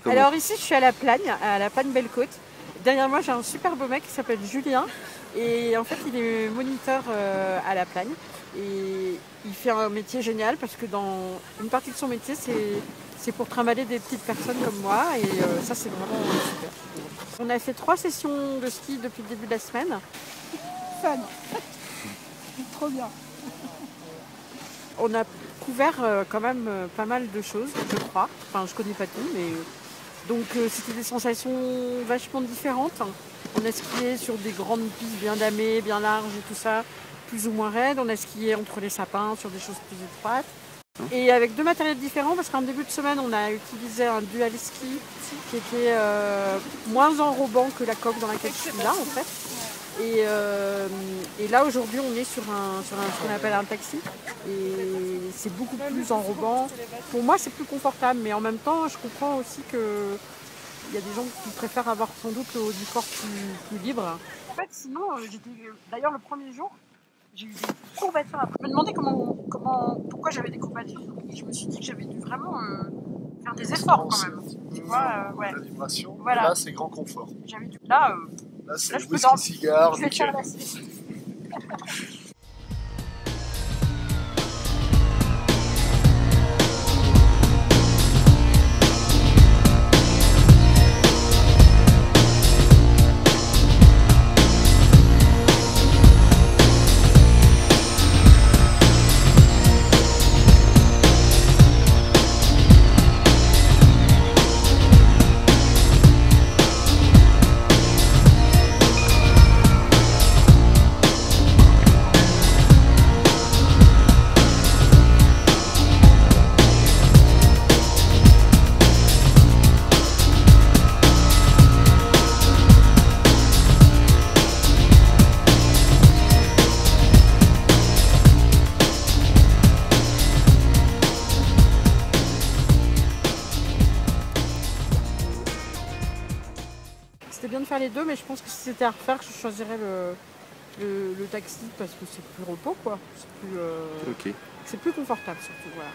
comment? Alors ici, je suis à la Plagne Belle-Côte. Derrière moi, j'ai un super beau mec qui s'appelle Julien. Et en fait, il est moniteur à la Plagne. Et il fait un métier génial parce que dans une partie de son métier, c'est pour trimballer des petites personnes comme moi. Et ça, c'est vraiment super. On a fait 3 sessions de ski depuis le début de la semaine. Fun. Trop bien. On a couvert quand même pas mal de choses, je crois. Enfin, je connais pas tout, mais... Donc c'était des sensations vachement différentes. On a skié sur des grandes pistes bien damées, bien larges et tout ça, plus ou moins raides. On a skié entre les sapins sur des choses plus étroites. Et avec 2 matériels différents, parce qu'en début de semaine, on a utilisé un dual ski qui était moins enrobant que la coque dans laquelle je suis là, en fait. Et là, aujourd'hui, on est sur ce qu'on appelle un taxi. Et c'est beaucoup plus enrobant. Pour moi, c'est plus confortable, mais en même temps, je comprends aussi qu'il y a des gens qui préfèrent avoir sans doute le haut du corps plus libre. En fait, sinon, d'ailleurs, le premier jour, j'ai eu des courbatures. Je me demandais pourquoi j'avais des courbatures. Et je me suis dit que j'avais dû vraiment faire des efforts quand même. Tu vois, ouais. La vibration. Voilà. Et là, c'est grand confort. Là, c'est je peux whisky cigare, je vais nickel. faire la sieste. C'était bien de faire les deux, mais je pense que si c'était à refaire, je choisirais le taxi parce que c'est plus repos, quoi. C'est plus confortable surtout, voilà.